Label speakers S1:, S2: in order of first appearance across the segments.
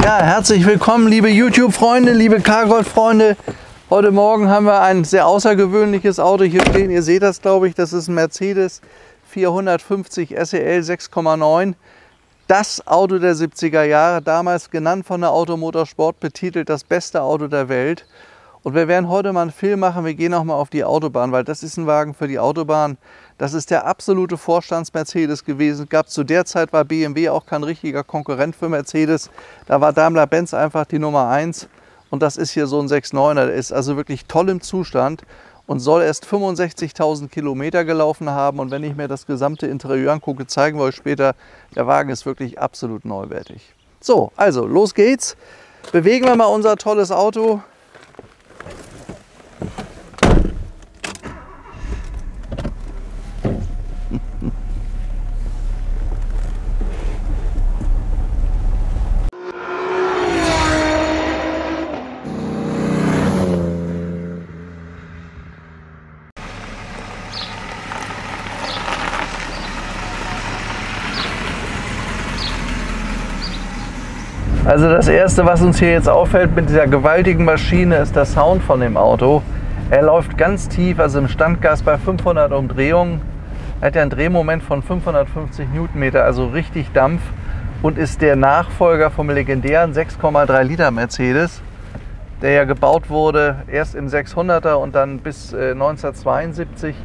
S1: Ja, herzlich willkommen, liebe YouTube-Freunde, liebe Cargoldt-Freunde. Heute Morgen haben wir ein sehr außergewöhnliches Auto hier stehen. Ihr seht das, glaube ich, das ist ein Mercedes 450 SEL 6,9. Das Auto der 70er Jahre, damals genannt von der Automotorsport, betitelt das beste Auto der Welt. Und wir werden heute mal einen Film machen, wir gehen auch mal auf die Autobahn, weil das ist ein Wagen für die Autobahn. Das ist der absolute Vorstands-Mercedes gewesen. Zu der Zeit war BMW auch kein richtiger Konkurrent für Mercedes. Da war Daimler-Benz einfach die Nummer 1. Und das ist hier so ein 6,9er. Der ist also wirklich toll im Zustand und soll erst 65.000 Kilometer gelaufen haben. Und wenn ich mir das gesamte Interieur angucke, zeigen wir euch später, der Wagen ist wirklich absolut neuwertig. So, also los geht's. Bewegen wir mal unser tolles Auto. Also das Erste, was uns hier jetzt auffällt mit dieser gewaltigen Maschine, ist der Sound von dem Auto. Er läuft ganz tief, also im Standgas bei 500 Umdrehungen. Er hat ja einen Drehmoment von 550 Newtonmeter, also richtig Dampf. Und ist der Nachfolger vom legendären 6,3 Liter Mercedes, der ja gebaut wurde erst im 600er und dann bis 1972.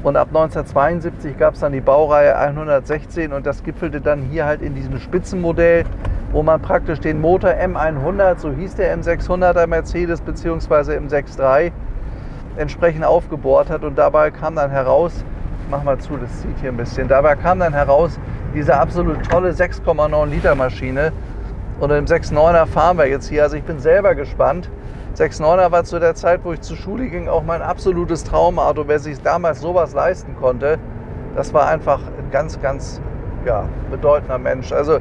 S1: Und ab 1972 gab es dann die Baureihe 116 und das gipfelte dann hier halt in diesem Spitzenmodell, wo man praktisch den Motor M100, so hieß der M600er Mercedes bzw. M63, entsprechend aufgebohrt hat. Und dabei kam dann heraus, mach mal zu, das zieht hier ein bisschen, dabei kam dann heraus diese absolut tolle 6,9 Liter Maschine. Und im 6,9er fahren wir jetzt hier, also ich bin selber gespannt. 6,9er war zu der Zeit, wo ich zur Schule ging, auch mein absolutes Traumauto. Wer sich damals sowas leisten konnte, das war einfach ein ganz, ganz bedeutender Mensch. Also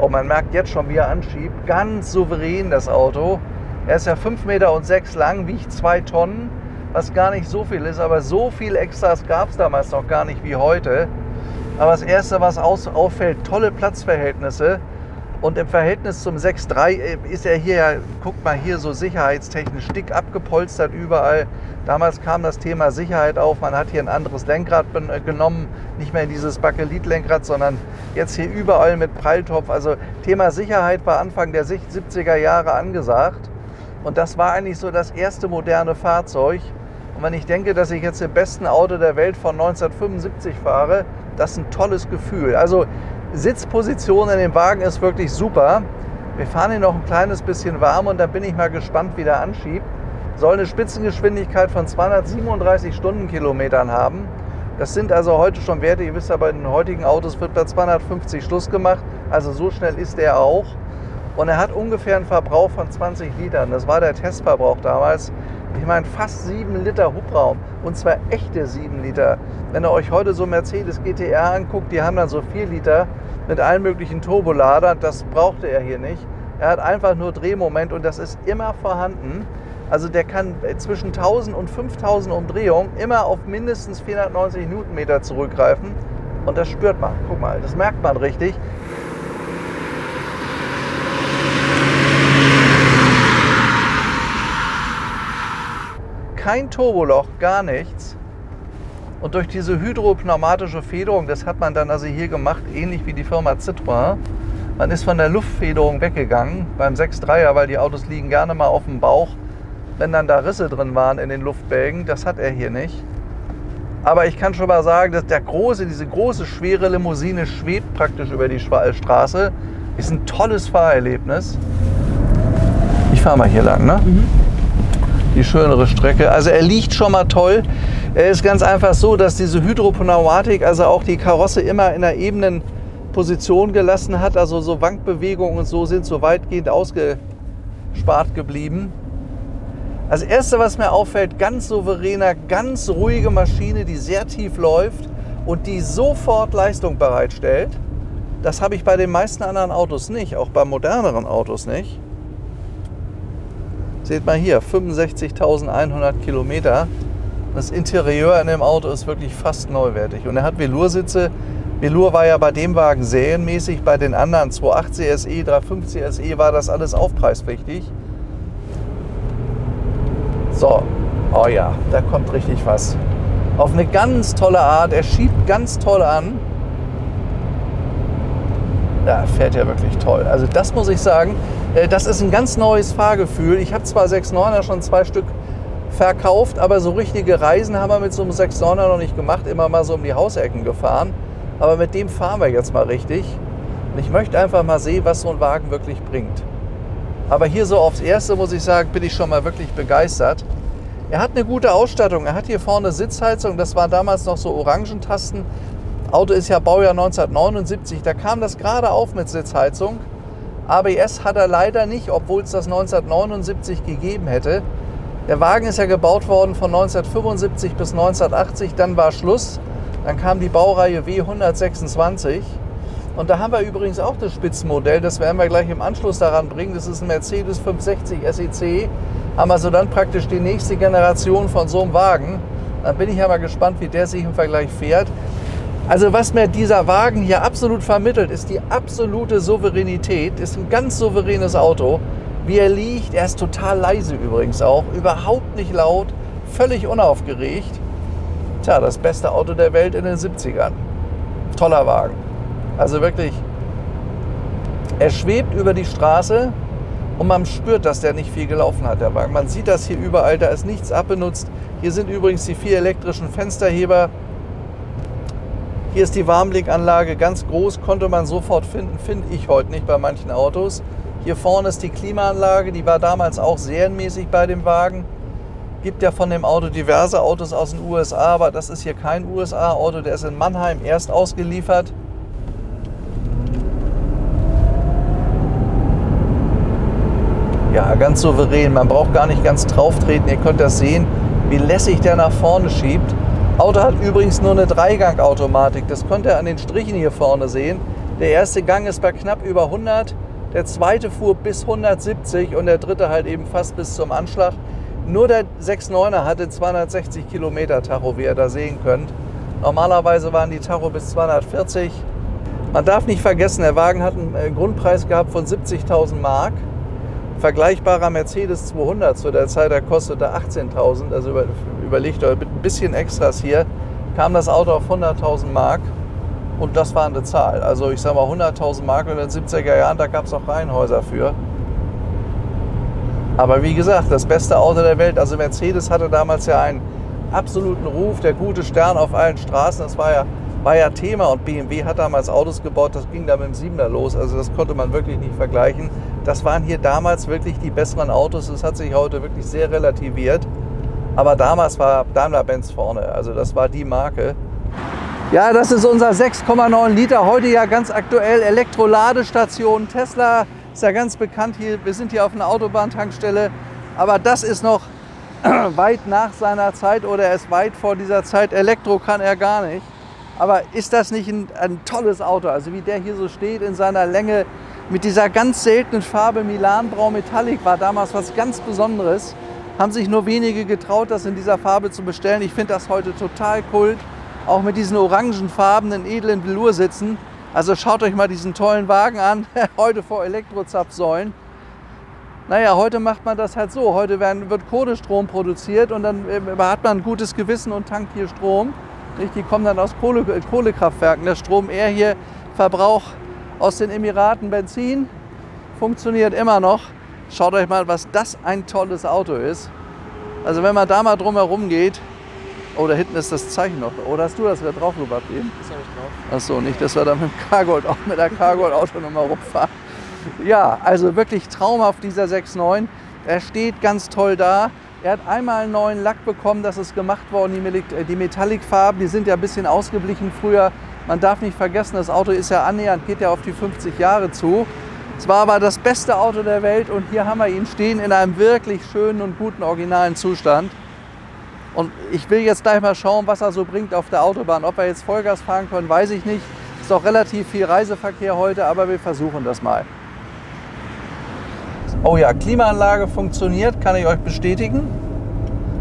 S1: man merkt jetzt schon, wie er anschiebt. Ganz souverän das Auto. Er ist ja 5,6 Meter lang, wiegt 2 Tonnen, was gar nicht so viel ist. Aber so viel Extras gab es damals noch gar nicht wie heute. Aber das Erste, was auffällt, tolle Platzverhältnisse. Und im Verhältnis zum 6.3 ist er hier, ja, guckt mal hier, so sicherheitstechnisch dick abgepolstert überall. Damals kam das Thema Sicherheit auf, man hat hier ein anderes Lenkrad genommen, nicht mehr dieses Bakelit-Lenkrad, sondern jetzt hier überall mit Pralltopf. Also Thema Sicherheit war Anfang der 70er Jahre angesagt und das war eigentlich so das erste moderne Fahrzeug. Und wenn ich denke, dass ich jetzt im besten Auto der Welt von 1975 fahre, das ist ein tolles Gefühl. Also Sitzposition in dem Wagen ist wirklich super. Wir fahren ihn noch ein kleines bisschen warm und dann bin ich mal gespannt, wie der anschiebt. Soll eine Spitzengeschwindigkeit von 237 Stundenkilometern haben. Das sind also heute schon Werte, ihr wisst ja, bei den heutigen Autos wird bei 250 Schluss gemacht. Also so schnell ist der auch. Und er hat ungefähr einen Verbrauch von 20 Litern. Das war der Testverbrauch damals. Ich meine, fast 7 Liter Hubraum. Und zwar echte 7 Liter. Wenn ihr euch heute so Mercedes GTR anguckt, die haben dann so 4 Liter mit allen möglichen Turboladern. Das brauchte er hier nicht. Er hat einfach nur Drehmoment und das ist immer vorhanden. Also der kann zwischen 1000 und 5000 Umdrehungen immer auf mindestens 490 Newtonmeter zurückgreifen. Und das spürt man. Guck mal, das merkt man richtig. Kein Turboloch, gar nichts. Und durch diese hydropneumatische Federung, das hat man dann also hier gemacht, ähnlich wie die Firma Citroën. Man ist von der Luftfederung weggegangen beim 6.3er, weil die Autos liegen gerne mal auf dem Bauch, wenn dann da Risse drin waren in den Luftbälgen. Das hat er hier nicht. Aber ich kann schon mal sagen, dass diese große, schwere Limousine schwebt praktisch über die Straße. Ist ein tolles Fahrerlebnis. Ich fahre mal hier lang, ne? Die schönere Strecke. Also er liegt schon mal toll. Er ist ganz einfach so, dass diese Hydropneumatik, also auch die Karosse immer in einer ebenen Position gelassen hat. Also so Wankbewegungen und so sind so weitgehend ausgespart geblieben. Das Erste, was mir auffällt, ganz souveräner, ganz ruhige Maschine, die sehr tief läuft und die sofort Leistung bereitstellt. Das habe ich bei den meisten anderen Autos nicht, auch bei moderneren Autos nicht. Seht mal hier, 65.100 Kilometer. Das Interieur in dem Auto ist wirklich fast neuwertig. Und er hat Veloursitze, Velour war ja bei dem Wagen serienmäßig, bei den anderen 280 SE, 350 SE war das alles aufpreispflichtig. So, oh ja, da kommt richtig was. Auf eine ganz tolle Art, er schiebt ganz toll an. Da fährt er wirklich toll. Also das muss ich sagen, das ist ein ganz neues Fahrgefühl. Ich habe zwar 6.9er schon 2 Stück verkauft, aber so richtige Reisen haben wir mit so einem 6.9er noch nicht gemacht, immer mal so um die Hausecken gefahren. Aber mit dem fahren wir jetzt mal richtig. Und ich möchte einfach mal sehen, was so ein Wagen wirklich bringt. Aber hier so aufs Erste muss ich sagen, bin ich schon mal wirklich begeistert. Er hat eine gute Ausstattung. Er hat hier vorne Sitzheizung. Das waren damals noch so Orangentasten. Auto ist ja Baujahr 1979. Da kam das gerade auf mit Sitzheizung. ABS hat er leider nicht, obwohl es das 1979 gegeben hätte. Der Wagen ist ja gebaut worden von 1975 bis 1980. Dann war Schluss. Dann kam die Baureihe W126 und da haben wir übrigens auch das Spitzenmodell, das werden wir gleich im Anschluss daran bringen. Das ist ein Mercedes 560 SEC, haben also dann praktisch die nächste Generation von so einem Wagen. Dann bin ich ja mal gespannt, wie der sich im Vergleich fährt. Also was mir dieser Wagen hier absolut vermittelt, ist die absolute Souveränität. Ist ein ganz souveränes Auto. Wie er liegt, er ist total leise übrigens auch, überhaupt nicht laut, völlig unaufgeregt. Tja, das beste Auto der Welt in den 70ern. Toller Wagen. Also wirklich, er schwebt über die Straße und man spürt, dass der nicht viel gelaufen hat, der Wagen. Man sieht das hier überall, da ist nichts abbenutzt. Hier sind übrigens die 4 elektrischen Fensterheber. Hier ist die Warmblickanlage ganz groß, konnte man sofort finden, finde ich heute nicht bei manchen Autos. Hier vorne ist die Klimaanlage, die war damals auch serienmäßig bei dem Wagen. Gibt ja von dem Auto diverse Autos aus den USA, aber das ist hier kein USA-Auto, der ist in Mannheim erst ausgeliefert. Ja, ganz souverän, man braucht gar nicht ganz drauf treten, ihr könnt das sehen, wie lässig der nach vorne schiebt. Auto hat übrigens nur eine 3-Gang-Automatik, das könnt ihr an den Strichen hier vorne sehen. Der erste Gang ist bei knapp über 100, der zweite fuhr bis 170 und der dritte halt eben fast bis zum Anschlag. Nur der 6.9er hatte 260 Kilometer Tacho, wie ihr da sehen könnt. Normalerweise waren die Tacho bis 240. Man darf nicht vergessen, der Wagen hat einen Grundpreis gehabt von 70.000 Mark. Vergleichbarer Mercedes 200 zu der Zeit, der kostete 18.000. Also überlegt euch, mit ein bisschen Extras hier kam das Auto auf 100.000 Mark. Und das war eine Zahl. Also ich sage mal 100.000 Mark in den 70er Jahren, da gab es auch Reihenhäuser für. Aber wie gesagt, das beste Auto der Welt. Also Mercedes hatte damals ja einen absoluten Ruf, der gute Stern auf allen Straßen. Das war ja Thema und BMW hat damals Autos gebaut, das ging da mit dem 7er los. Also das konnte man wirklich nicht vergleichen. Das waren hier damals wirklich die besseren Autos. Das hat sich heute wirklich sehr relativiert. Aber damals war Daimler-Benz vorne. Also das war die Marke. Ja, das ist unser 6,9 Liter. Heute ja ganz aktuell Elektroladestation. Tesla ist ja ganz bekannt hier. Wir sind hier auf einer Autobahntankstelle. Aber das ist noch weit nach seiner Zeit oder er ist weit vor dieser Zeit. Elektro kann er gar nicht. Aber ist das nicht ein tolles Auto? Also wie der hier so steht in seiner Länge mit dieser ganz seltenen Farbe Milanbrau Metallic war damals was ganz Besonderes. Haben sich nur wenige getraut, das in dieser Farbe zu bestellen. Ich finde das heute total kult. Auch mit diesen orangefarbenen, edlen Velour-Sitzen. Also schaut euch mal diesen tollen Wagen an, heute vor Elektrozapfsäulen. Naja, heute macht man das halt so. Heute wird Kohlestrom produziert und dann hat man ein gutes Gewissen und tankt hier Strom. Die kommen dann aus Kohlekraftwerken. Der Strom eher hier Verbrauch aus den Emiraten Benzin. Funktioniert immer noch. Schaut euch mal, was das ein tolles Auto ist. Also wenn man da mal drum herum geht. Oh, da hinten ist das Zeichen noch. Oder hast du das wieder drauf rüber eben?
S2: Das habe ich drauf.
S1: Achso, nicht, dass wir da mit dem Cargold, auch mit der Cargold-Auto nochmal rumfahren. Ja, also wirklich traumhaft dieser 6.9. Er steht ganz toll da. Er hat einmal einen neuen Lack bekommen, das ist gemacht worden, die Metallic-Farben, die sind ja ein bisschen ausgeblichen früher. Man darf nicht vergessen, das Auto ist ja annähernd, geht ja auf die 50 Jahre zu. Es war aber das beste Auto der Welt und hier haben wir ihn stehen in einem wirklich schönen und guten originalen Zustand. Und ich will jetzt gleich mal schauen, was er so bringt auf der Autobahn. Ob wir jetzt Vollgas fahren können, weiß ich nicht. Ist doch relativ viel Reiseverkehr heute, aber wir versuchen das mal. Oh ja, Klimaanlage funktioniert, kann ich euch bestätigen.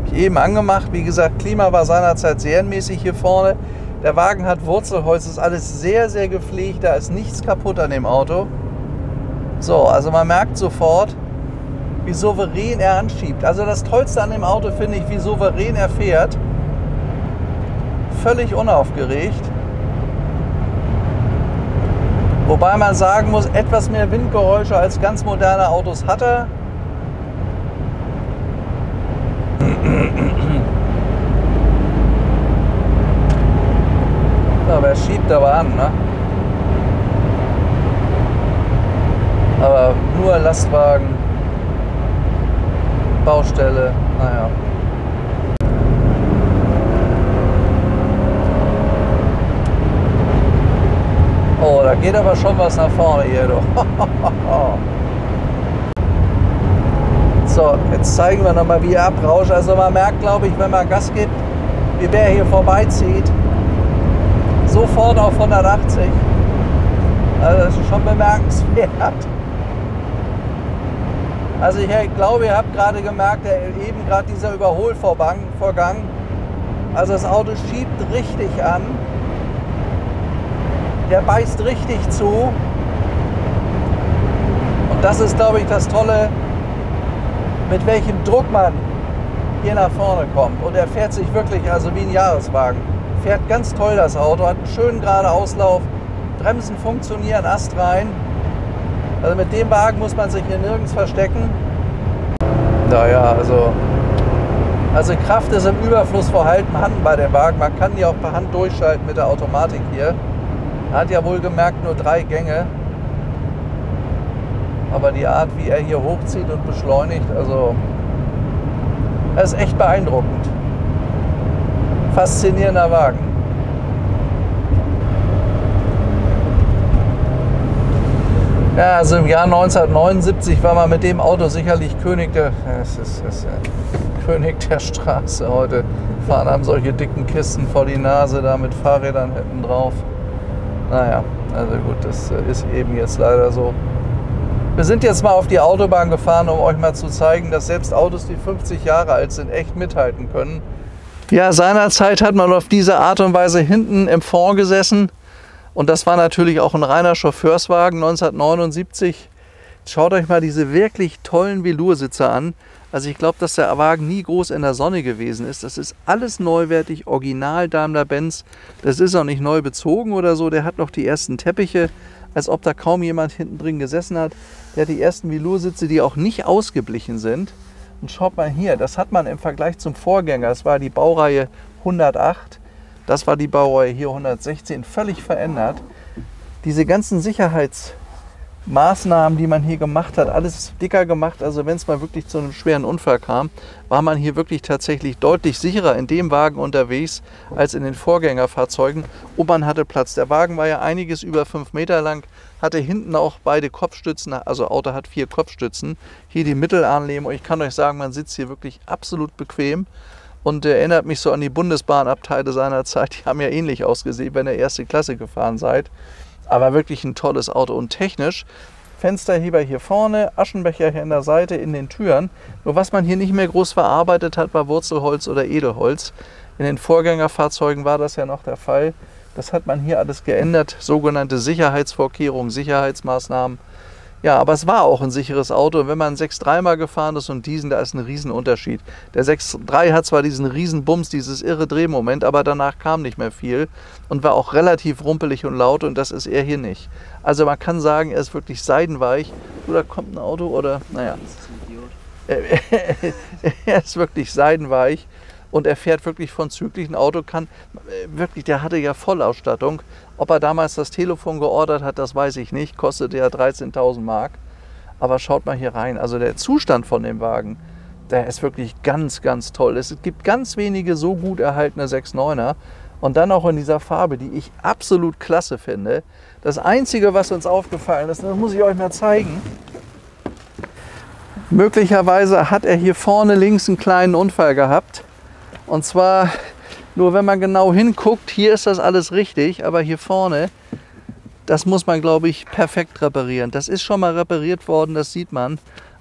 S1: Hab ich eben angemacht. Wie gesagt, Klima war seinerzeit serienmäßig hier vorne. Der Wagen hat Wurzelholz, ist alles sehr, sehr gepflegt, da ist nichts kaputt an dem Auto. So, also man merkt sofort, wie souverän er anschiebt. Also das Tollste an dem Auto finde ich, wie souverän er fährt. Völlig unaufgeregt. Wobei man sagen muss, etwas mehr Windgeräusche als ganz moderne Autos hat er. Aber er schiebt aber an, ne? Aber nur Lastwagen, Baustelle, naja. Oh, da geht aber schon was nach vorne hier, du. So, jetzt zeigen wir nochmal, wie er abrauscht. Also man merkt, glaube ich, wenn man Gas gibt, wie der hier vorbeizieht, sofort auf 180. Also das ist schon bemerkenswert. Also ich glaube, ihr habt gerade gemerkt, eben gerade dieser Überholvorgang. Also das Auto schiebt richtig an. Der beißt richtig zu. Und das ist, glaube ich, das Tolle, mit welchem Druck man hier nach vorne kommt. Und er fährt sich wirklich also wie ein Jahreswagen. Fährt ganz toll das Auto, hat einen schönen geraden Auslauf, Bremsen funktionieren astrein. Also mit dem Wagen muss man sich hier nirgends verstecken. Naja, also Kraft ist im Überfluss vorhanden bei dem Wagen. Man kann die auch per Hand durchschalten mit der Automatik hier. Er hat ja wohlgemerkt nur 3 Gänge. Aber die Art, wie er hier hochzieht und beschleunigt, also das ist echt beeindruckend. Faszinierender Wagen. Ja, also im Jahr 1979 war man mit dem Auto sicherlich König der Straße. Heute fahren einem solche dicken Kisten vor die Nase, da mit Fahrrädern hinten drauf. Naja, also gut, das ist eben jetzt leider so. Wir sind jetzt mal auf die Autobahn gefahren, um euch mal zu zeigen, dass selbst Autos, die 50 Jahre alt sind, echt mithalten können. Ja, seinerzeit hat man auf diese Art und Weise hinten im Fond gesessen. Und das war natürlich auch ein reiner Chauffeurswagen 1979. Schaut euch mal diese wirklich tollen Veloursitze an. Also ich glaube, dass der Wagen nie groß in der Sonne gewesen ist. Das ist alles neuwertig, original Daimler-Benz. Das ist auch nicht neu bezogen oder so. Der hat noch die ersten Teppiche, als ob da kaum jemand hinten drin gesessen hat. Der hat die ersten Veloursitze, die auch nicht ausgeblichen sind. Und schaut mal hier, das hat man im Vergleich zum Vorgänger, das war die Baureihe 108, das war die Baureihe hier 116, völlig verändert. Diese ganzen Sicherheitsmaßnahmen, die man hier gemacht hat, alles dicker gemacht. Also wenn es mal wirklich zu einem schweren Unfall kam, war man hier wirklich tatsächlich deutlich sicherer in dem Wagen unterwegs als in den Vorgängerfahrzeugen. Und man hatte Platz. Der Wagen war ja einiges über 5 Meter lang, hatte hinten auch beide Kopfstützen, also Auto hat 4 Kopfstützen. Hier die Mittelarmlehmung. Ich kann euch sagen, man sitzt hier wirklich absolut bequem. Und erinnert mich so an die Bundesbahnabteile seiner Zeit. Die haben ja ähnlich ausgesehen, wenn ihr erste Klasse gefahren seid. Aber wirklich ein tolles Auto. Und technisch, Fensterheber hier vorne, Aschenbecher hier an der Seite in den Türen. Nur was man hier nicht mehr groß verarbeitet hat, war Wurzelholz oder Edelholz. In den Vorgängerfahrzeugen war das ja noch der Fall. Das hat man hier alles geändert. Sogenannte Sicherheitsvorkehrungen, Sicherheitsmaßnahmen. Ja, aber es war auch ein sicheres Auto. Und wenn man 6.3 mal gefahren ist und diesen, da ist ein Riesenunterschied. Der 6.3 hat zwar diesen Riesenbums, dieses irre Drehmoment, aber danach kam nicht mehr viel und war auch relativ rumpelig und laut, und das ist er hier nicht. Also man kann sagen, er ist wirklich seidenweich. Oder kommt ein Auto oder, naja. Er ist wirklich seidenweich. Und er fährt wirklich vorzüglich. Ein Auto kann wirklich, der hatte ja Vollausstattung. Ob er damals das Telefon geordert hat, das weiß ich nicht. Kostete ja 13.000 Mark. Aber schaut mal hier rein. Also der Zustand von dem Wagen, der ist wirklich ganz, ganz toll. Es gibt ganz wenige so gut erhaltene 6.9er. Und dann auch in dieser Farbe, die ich absolut klasse finde. Das Einzige, was uns aufgefallen ist, das muss ich euch mal zeigen. Möglicherweise hat er hier vorne links einen kleinen Unfall gehabt. Und zwar, nur wenn man genau hinguckt, hier ist das alles richtig, aber hier vorne, das muss man, glaube ich, perfekt reparieren. Das ist schon mal repariert worden, das sieht man.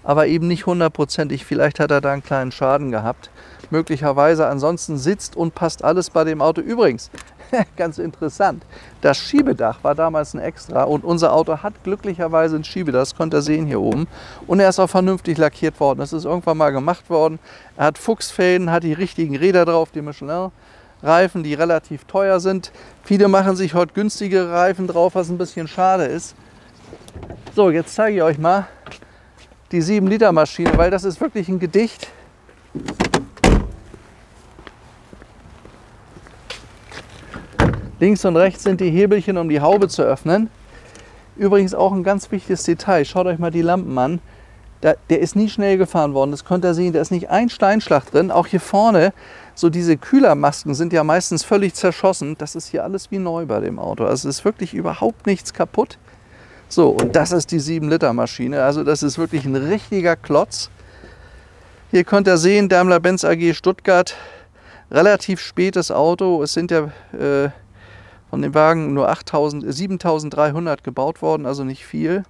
S1: aber eben nicht hundertprozentig. Vielleicht hat er da einen kleinen Schaden gehabt. Möglicherweise. Ansonsten sitzt und passt alles bei dem Auto. Übrigens, ganz interessant, das Schiebedach war damals ein Extra und unser Auto hat glücklicherweise ein Schiebedach, das könnt ihr sehen hier oben. Und er ist auch vernünftig lackiert worden. Das ist irgendwann mal gemacht worden. Er hat Fuchsfäden, hat die richtigen Räder drauf, die Michelin-Reifen, die relativ teuer sind. Viele machen sich heute günstige Reifen drauf, was ein bisschen schade ist. So, jetzt zeige ich euch mal die 7-Liter-Maschine, weil das ist wirklich ein Gedicht. Links und rechts sind die Hebelchen, um die Haube zu öffnen. Übrigens auch ein ganz wichtiges Detail. Schaut euch mal die Lampen an. Der ist nie schnell gefahren worden. Das könnt ihr sehen. Da ist nicht ein Steinschlag drin. Auch hier vorne, so diese Kühlermasken sind ja meistens völlig zerschossen. Das ist hier alles wie neu bei dem Auto. Also es ist wirklich überhaupt nichts kaputt. So, und das ist die 7-Liter-Maschine. Also das ist wirklich ein richtiger Klotz. Hier könnt ihr sehen, Daimler-Benz AG Stuttgart. Relativ spätes Auto. Es sind ja von dem Wagen nur 7.300 gebaut worden, also nicht viel.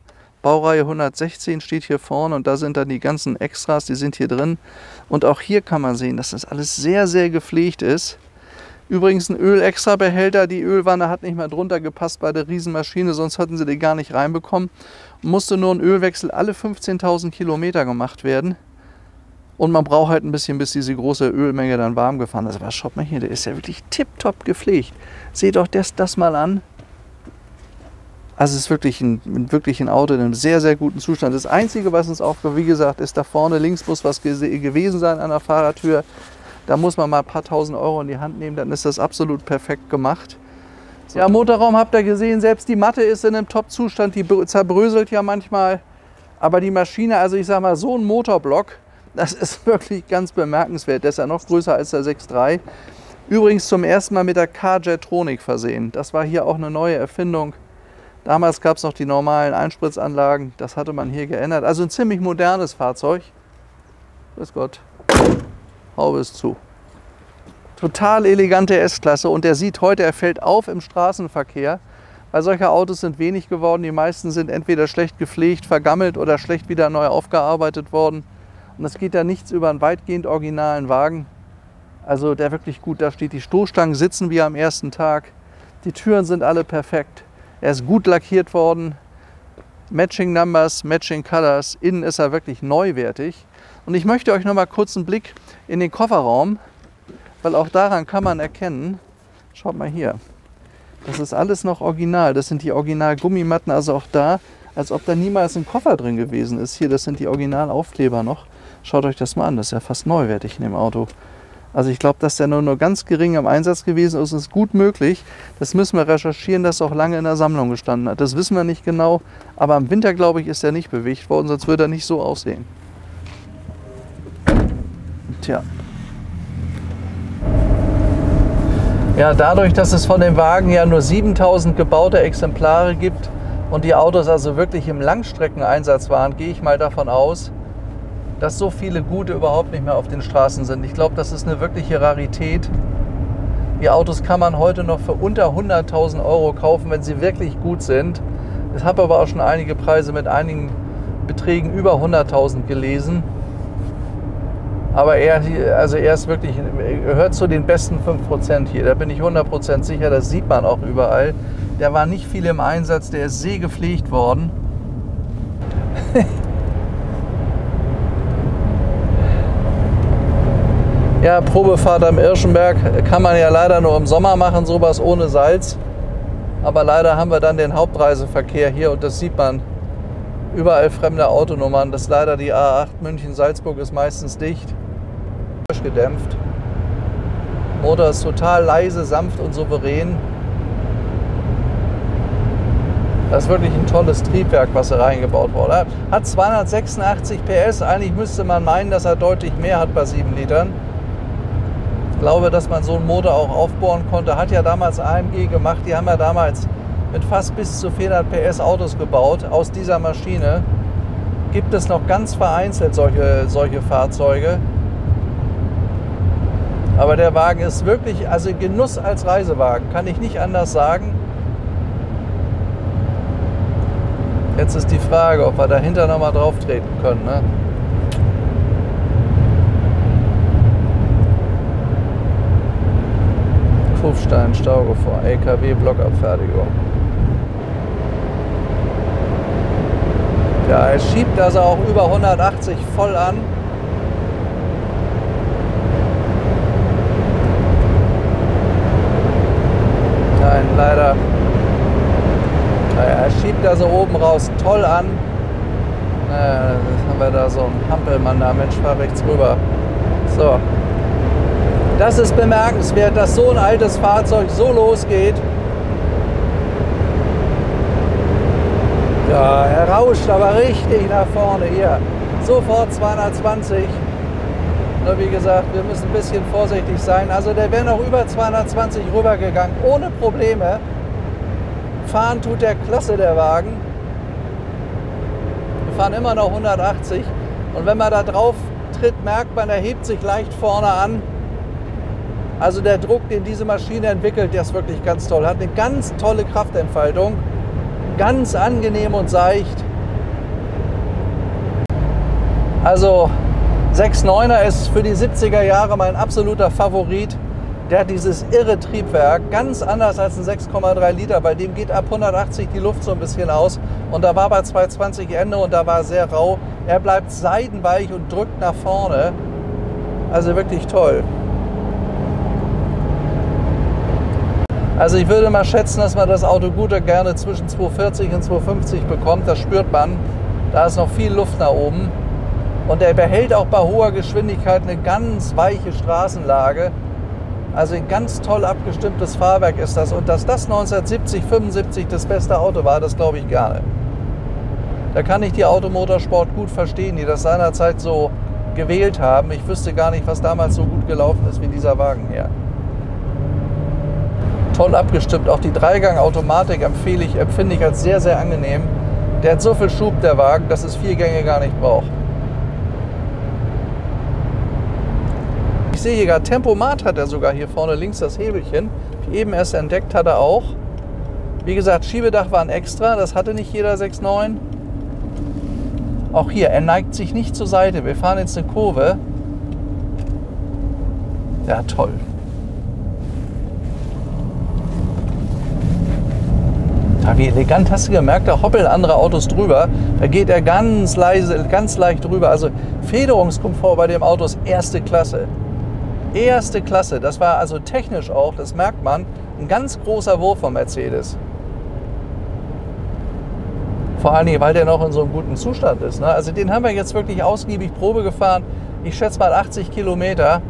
S1: Baureihe 116 steht hier vorne und da sind dann die ganzen Extras, die sind hier drin. Und auch hier kann man sehen, dass das alles sehr, sehr gepflegt ist. Übrigens ein Öl-Extra-Behälter, die Ölwanne hat nicht mehr drunter gepasst bei der Riesenmaschine, sonst hätten sie die gar nicht reinbekommen. Musste nur ein Ölwechsel alle 15.000 Kilometer gemacht werden. Und man braucht halt ein bisschen, bis diese große Ölmenge dann warm gefahren ist. Aber schaut mal hier, der ist ja wirklich tipptopp gepflegt. Seht euch das mal an. Also es ist wirklich ein Auto in einem sehr, sehr guten Zustand. Das Einzige, was uns aufgefallen, wie gesagt, ist da vorne links muss was gewesen sein an der Fahrertür. Da muss man mal ein paar tausend Euro in die Hand nehmen, dann ist das absolut perfekt gemacht. So. Ja, Motorraum habt ihr gesehen, selbst die Matte ist in einem Top-Zustand. Die zerbröselt ja manchmal. Aber die Maschine, also ich sag mal, so ein Motorblock, das ist wirklich ganz bemerkenswert. Der ist ja noch größer als der 6.3. Übrigens zum ersten Mal mit der Carjetronic versehen. Das war hier auch eine neue Erfindung. Damals gab es noch die normalen Einspritzanlagen. Das hatte man hier geändert. Also ein ziemlich modernes Fahrzeug. Grüß Gott. Haube ist zu. Total elegante S-Klasse. Und der sieht heute, er fällt auf im Straßenverkehr. Weil solche Autos sind wenig geworden. Die meisten sind entweder schlecht gepflegt, vergammelt oder schlecht wieder neu aufgearbeitet worden. Und es geht da nichts über einen weitgehend originalen Wagen. Also der wirklich gut da steht. Die Stoßstangen sitzen wie am ersten Tag. Die Türen sind alle perfekt. Er ist gut lackiert worden. Matching Numbers, Matching Colors. Innen ist er wirklich neuwertig. Und ich möchte euch noch mal kurz einen Blick in den Kofferraum, weil auch daran kann man erkennen, schaut mal hier, das ist alles noch original. Das sind die Original-Gummimatten, also auch da, als ob da niemals ein Koffer drin gewesen ist. Hier, das sind die Original-Aufkleber noch. Schaut euch das mal an, das ist ja fast neuwertig in dem Auto. Also ich glaube, dass der nur ganz gering im Einsatz gewesen ist. Das ist gut möglich. Das müssen wir recherchieren, dass er auch lange in der Sammlung gestanden hat. Das wissen wir nicht genau. Aber im Winter, glaube ich, ist er nicht bewegt worden, sonst würde er nicht so aussehen. Tja. Ja, dadurch, dass es von dem Wagen ja nur 7.000 gebaute Exemplare gibt und die Autos also wirklich im Langstreckeneinsatz waren, gehe ich mal davon aus, dass so viele gute überhaupt nicht mehr auf den Straßen sind. Ich glaube, das ist eine wirkliche Rarität. Die Autos kann man heute noch für unter 100.000 Euro kaufen, wenn sie wirklich gut sind. Ich habe aber auch schon einige Preise mit einigen Beträgen über 100.000 gelesen. Aber er ist wirklich, er gehört zu den besten 5% hier. Da bin ich 100% sicher, das sieht man auch überall. Der war nicht viel im Einsatz, der ist sehr gepflegt worden. Ja, Probefahrt am Irschenberg kann man ja leider nur im Sommer machen, sowas ohne Salz. Aber leider haben wir dann den Hauptreiseverkehr hier und das sieht man. Überall fremde Autonummern. Das ist leider die A8 München-Salzburg ist meistens dicht. Gedämpft. Motor ist total leise, sanft und souverän. Das ist wirklich ein tolles Triebwerk, was er reingebaut wurde. Hat 286 PS. Eigentlich müsste man meinen, dass er deutlich mehr hat bei 7 Litern. Ich glaube, dass man so einen Motor auch aufbohren konnte. Hat ja damals AMG gemacht. Die haben ja damals mit fast bis zu 400 PS Autos gebaut. Aus dieser Maschine gibt es noch ganz vereinzelt solche Fahrzeuge. Aber der Wagen ist wirklich, also Genuss als Reisewagen, kann ich nicht anders sagen. Jetzt ist die Frage, ob wir dahinter nochmal drauf treten können. Ne? Kufstein, Staugefahr, LKW, Blockabfertigung. Ja, er schiebt also auch über 180 voll an. Nein, leider. Naja, er schiebt also oben raus toll an. Naja, jetzt haben wir da so einen Hampelmann da. Mensch, fahr rechts rüber. So. Das ist bemerkenswert, dass so ein altes Fahrzeug so losgeht. Ja, er rauscht aber richtig nach vorne hier. Sofort 220. Nur wie gesagt, wir müssen ein bisschen vorsichtig sein. Also der wäre noch über 220 rübergegangen, ohne Probleme. Fahren tut der klasse, der Wagen. Wir fahren immer noch 180. Und wenn man da drauf tritt, merkt man, er hebt sich leicht vorne an. Also der Druck, den diese Maschine entwickelt, der ist wirklich ganz toll. Hat eine ganz tolle Kraftentfaltung. Ganz angenehm und seicht. Also 6.9er ist für die 70er Jahre mein absoluter Favorit. Der hat dieses irre Triebwerk, ganz anders als ein 6,3 Liter. Bei dem geht ab 180 die Luft so ein bisschen aus. Und da war bei 220 Ende und da war sehr rau. Er bleibt seidenweich und drückt nach vorne. Also wirklich toll. Also ich würde mal schätzen, dass man das Auto gut und gerne zwischen 240 und 250 bekommt. Das spürt man. Da ist noch viel Luft nach oben. Und er behält auch bei hoher Geschwindigkeit eine ganz weiche Straßenlage. Also ein ganz toll abgestimmtes Fahrwerk ist das. Und dass das 1970, 75 das beste Auto war, das glaube ich gerne. Da kann ich die Automotorsport gut verstehen, die das seinerzeit so gewählt haben. Ich wüsste gar nicht, was damals so gut gelaufen ist wie dieser Wagen hier. Toll abgestimmt. Auch die Dreigang-Automatik empfinde ich als sehr, sehr angenehm. Der hat so viel Schub, der Wagen, dass es 4 Gänge gar nicht braucht. Ich sehe hier gerade, Tempomat hat er sogar hier vorne links das Hebelchen. Ich eben erst entdeckt, hat er auch. Wie gesagt, Schiebedach war ein Extra, das hatte nicht jeder 6.9. Auch hier, er neigt sich nicht zur Seite. Wir fahren jetzt eine Kurve. Ja, toll. Wie elegant, hast du gemerkt, da hoppeln andere Autos drüber. Da geht er ganz leise, ganz leicht drüber. Also Federungskomfort bei dem Auto ist erste Klasse. Erste Klasse. Das war also technisch auch, das merkt man, ein ganz großer Wurf von Mercedes. Vor allen Dingen, weil der noch in so einem guten Zustand ist. Ne? Also den haben wir jetzt wirklich ausgiebig Probe gefahren. Ich schätze mal 80 Kilometer.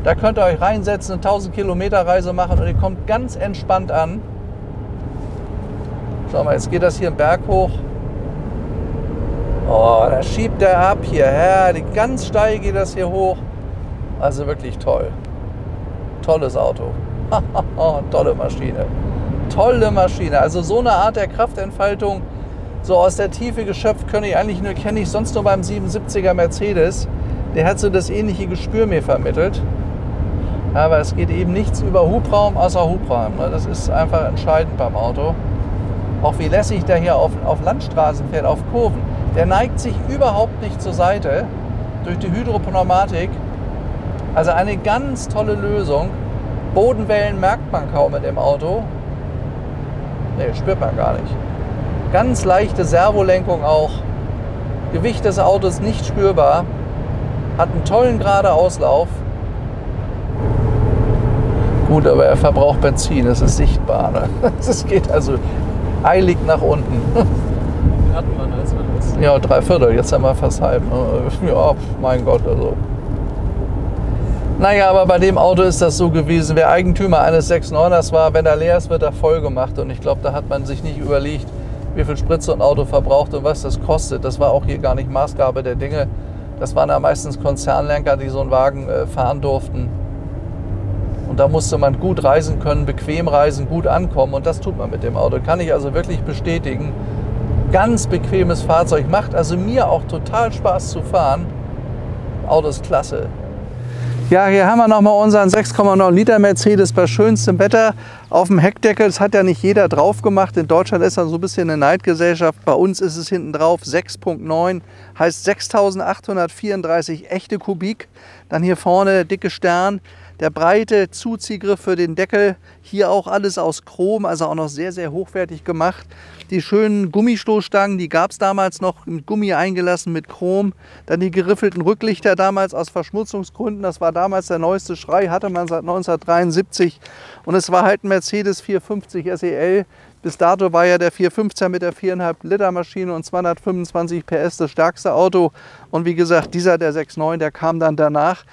S1: Da könnt ihr euch reinsetzen, eine 1000 Kilometer Reise machen und ihr kommt ganz entspannt an. Schau mal, jetzt geht das hier einen Berg hoch. Oh, da schiebt er ab hier. Herrlich, ganz steil geht das hier hoch. Also wirklich toll. Tolles Auto. Tolle Maschine. Tolle Maschine. Also so eine Art der Kraftentfaltung, so aus der Tiefe geschöpft, kenne ich sonst nur beim 77er Mercedes. Der hat so das ähnliche Gespür mir vermittelt. Aber es geht eben nichts über Hubraum außer Hubraum. Das ist einfach entscheidend beim Auto. Auch wie lässig der hier auf Landstraßen fährt, auf Kurven. Der neigt sich überhaupt nicht zur Seite durch die Hydropneumatik. Also eine ganz tolle Lösung. Bodenwellen merkt man kaum mit dem Auto. Ne, spürt man gar nicht. Ganz leichte Servolenkung auch. Gewicht des Autos nicht spürbar. Hat einen tollen geraden Auslauf. Gut, aber er verbraucht Benzin, das ist sichtbar. Ne? Das geht also eilig nach unten.
S2: Hatten wir, als wir das.
S1: Ja, 3/4, jetzt haben wir fast halb. Ja, mein Gott, also. Naja, aber bei dem Auto ist das so gewesen. Wer Eigentümer eines 6.9ers war, wenn er leer ist, wird er voll gemacht. Und ich glaube, da hat man sich nicht überlegt, wie viel Sprit so ein Auto verbraucht und was das kostet. Das war auch hier gar nicht Maßgabe der Dinge. Das waren ja meistens Konzernlenker, die so einen Wagen fahren durften. Und da musste man gut reisen können, bequem reisen, gut ankommen. Und das tut man mit dem Auto. Kann ich also wirklich bestätigen. Ganz bequemes Fahrzeug. Macht also mir auch total Spaß zu fahren. Auto ist klasse. Ja, hier haben wir nochmal unseren 6,9 Liter Mercedes bei schönstem Wetter Auf dem Heckdeckel, das hat ja nicht jeder drauf gemacht. In Deutschland ist das so ein bisschen eine Neidgesellschaft. Bei uns ist es hinten drauf 6.9, heißt 6834 echte Kubik. Dann hier vorne der dicke Stern, der breite Zuziehgriff für den Deckel. Hier auch alles aus Chrom, also auch noch sehr, sehr hochwertig gemacht. Die schönen Gummistoßstangen, die gab es damals noch mit Gummi eingelassen mit Chrom. Dann die geriffelten Rücklichter damals aus Verschmutzungsgründen. Das war damals der neueste Schrei, hatte man seit 1973. Und es war halt ein Mercedes 450 SEL. Bis dato war ja der 415 mit der 4,5 Liter Maschine und 225 PS das stärkste Auto. Und wie gesagt, dieser der 6.9, der kam dann danach.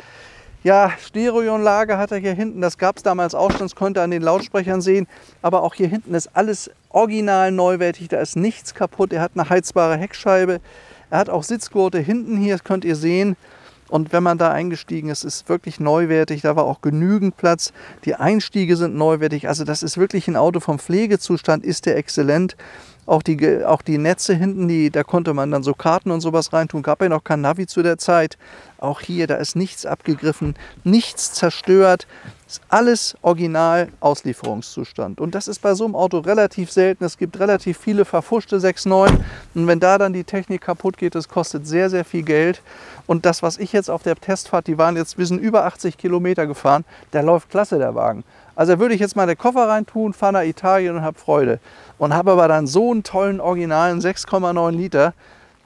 S1: Ja, Stereoanlage hat er hier hinten, das gab es damals auch schon, das konnte ihr an den Lautsprechern sehen. Aber auch hier hinten ist alles original neuwertig, da ist nichts kaputt. Er hat eine heizbare Heckscheibe, er hat auch Sitzgurte hinten hier, das könnt ihr sehen. Und wenn man da eingestiegen ist, ist es wirklich neuwertig, da war auch genügend Platz. Die Einstiege sind neuwertig, also das ist wirklich ein Auto vom Pflegezustand, ist der exzellent. Auch die Netze hinten, da konnte man dann so Karten und sowas reintun. Gab ja noch kein Navi zu der Zeit. Auch hier, da ist nichts abgegriffen, nichts zerstört. Ist alles original Auslieferungszustand. Und das ist bei so einem Auto relativ selten. Es gibt relativ viele verfuschte 6.9. Und wenn da dann die Technik kaputt geht, das kostet sehr, sehr viel Geld. Und das, was ich jetzt auf der Testfahrt, die waren jetzt, wir sind über 80 Kilometer gefahren, der läuft klasse, der Wagen. Also würde ich jetzt mal den Koffer reintun, fahre nach Italien und habe Freude. Und habe aber dann so einen tollen originalen 6,9 Liter,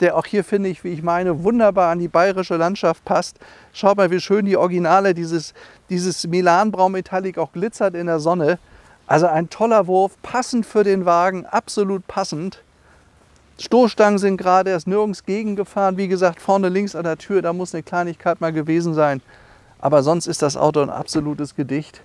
S1: der auch hier, finde ich, wie ich meine, wunderbar an die bayerische Landschaft passt. Schaut mal, wie schön die Originale, dieses Milan-Braun Metallic auch glitzert in der Sonne. Also ein toller Wurf, passend für den Wagen, absolut passend. Stoßstangen sind gerade, er ist nirgends gegengefahren. Wie gesagt, vorne links an der Tür, da muss eine Kleinigkeit mal gewesen sein. Aber sonst ist das Auto ein absolutes Gedicht.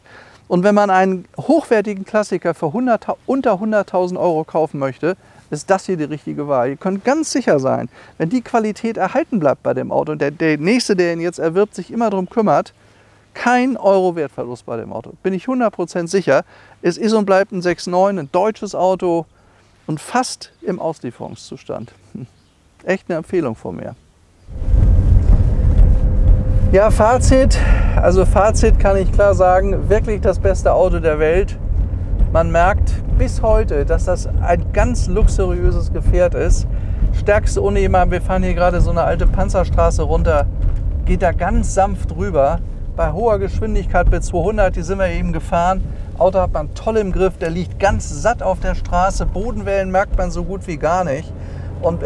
S1: Und wenn man einen hochwertigen Klassiker für unter 100.000 Euro kaufen möchte, ist das hier die richtige Wahl. Ihr könnt ganz sicher sein, wenn die Qualität erhalten bleibt bei dem Auto und der Nächste, der ihn jetzt erwirbt, sich immer darum kümmert, kein Euro Wertverlust bei dem Auto. Bin ich 100% sicher. Es ist und bleibt ein 6.9, ein deutsches Auto und fast im Auslieferungszustand. Echt eine Empfehlung von mir. Ja, Fazit. Also Fazit kann ich klar sagen, wirklich das beste Auto der Welt. Man merkt bis heute, dass das ein ganz luxuriöses Gefährt ist. Stärkste Unebenheit, wir fahren hier gerade so eine alte Panzerstraße runter, geht da ganz sanft rüber. Bei hoher Geschwindigkeit bis 200, die sind wir eben gefahren. Auto hat man toll im Griff, der liegt ganz satt auf der Straße. Bodenwellen merkt man so gut wie gar nicht. Und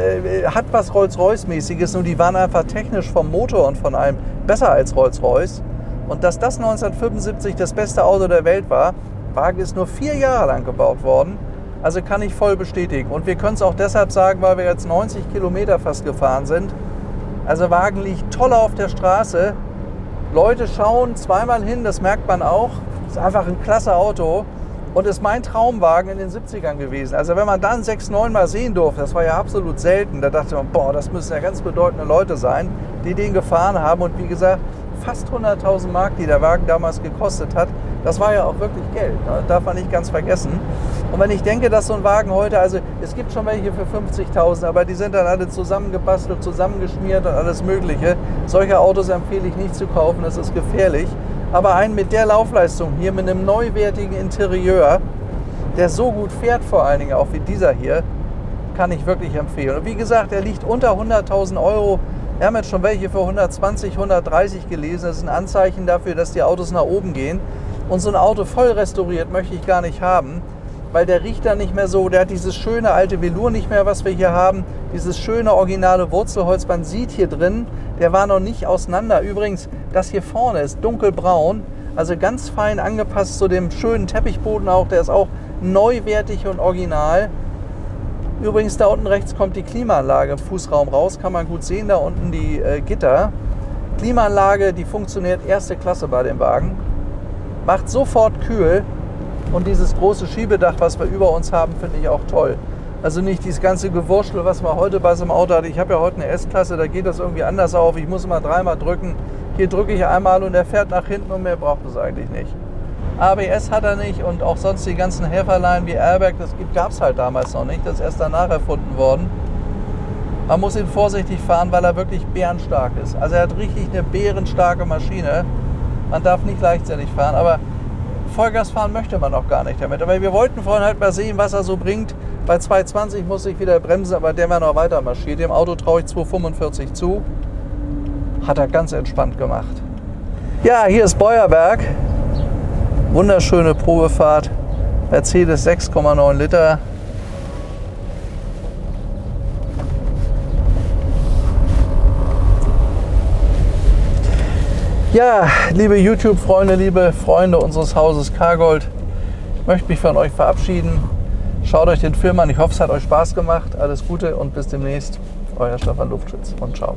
S1: hat was Rolls-Royce-mäßiges, nur die waren einfach technisch vom Motor und von allem besser als Rolls-Royce. Und dass das 1975 das beste Auto der Welt war, Wagen ist nur 4 Jahre lang gebaut worden, also kann ich voll bestätigen. Und wir können es auch deshalb sagen, weil wir jetzt 90 Kilometer fast gefahren sind. Also Wagen liegt toll auf der Straße. Leute schauen zweimal hin, das merkt man auch. Ist einfach ein klasse Auto und ist mein Traumwagen in den 70ern gewesen. Also wenn man dann 6.9 mal sehen durfte, das war ja absolut selten, da dachte man, boah, das müssen ja ganz bedeutende Leute sein, die den gefahren haben. Und wie gesagt, fast 100.000 Mark, die der Wagen damals gekostet hat, das war ja auch wirklich Geld, ne? Darf man nicht ganz vergessen. Und wenn ich denke, dass so ein Wagen heute, also es gibt schon welche für 50.000, aber die sind dann alle zusammengebastelt, zusammengeschmiert und alles Mögliche. Solche Autos empfehle ich nicht zu kaufen, das ist gefährlich. Aber einen mit der Laufleistung hier, mit einem neuwertigen Interieur, der so gut fährt vor allen Dingen, auch wie dieser hier, kann ich wirklich empfehlen. Und wie gesagt, er liegt unter 100.000 Euro. Wir haben jetzt schon welche für 120, 130 gelesen. Das ist ein Anzeichen dafür, dass die Autos nach oben gehen. Und so ein Auto voll restauriert möchte ich gar nicht haben, weil der riecht dann nicht mehr so, der hat dieses schöne alte Velour nicht mehr, was wir hier haben, dieses schöne originale Wurzelholz, man sieht hier drin, der war noch nicht auseinander. Übrigens, das hier vorne ist dunkelbraun, also ganz fein angepasst zu dem schönen Teppichboden auch, der ist auch neuwertig und original. Übrigens, da unten rechts kommt die Klimaanlage im Fußraum raus, kann man gut sehen, da unten die Gitter. Klimaanlage, die funktioniert erste Klasse bei dem Wagen. Macht sofort kühl und dieses große Schiebedach, was wir über uns haben, finde ich auch toll. Also nicht dieses ganze Gewurschtel, was man heute bei so einem Auto hat. Ich habe ja heute eine S-Klasse, da geht das irgendwie anders auf. Ich muss immer 3-mal drücken. Hier drücke ich einmal und er fährt nach hinten und mehr braucht es eigentlich nicht. ABS hat er nicht und auch sonst die ganzen Helferlein wie Airbag, das gab es halt damals noch nicht. Das ist erst danach erfunden worden. Man muss ihn vorsichtig fahren, weil er wirklich bärenstark ist. Also er hat richtig eine bärenstarke Maschine. Man darf nicht leichtsinnig fahren, aber Vollgas fahren möchte man auch gar nicht damit. Aber wir wollten vorhin halt mal sehen, was er so bringt. Bei 220 muss ich wieder bremsen, aber der war noch weiter marschiert. Dem Auto traue ich 245 zu. Hat er ganz entspannt gemacht. Ja, hier ist Beuerberg. Wunderschöne Probefahrt. Mercedes 6,9 Liter. Ja, liebe YouTube-Freunde, liebe Freunde unseres Hauses Cargold, ich möchte mich von euch verabschieden. Schaut euch den Film an. Ich hoffe, es hat euch Spaß gemacht. Alles Gute und bis demnächst. Euer Stefan Luftschütz und ciao.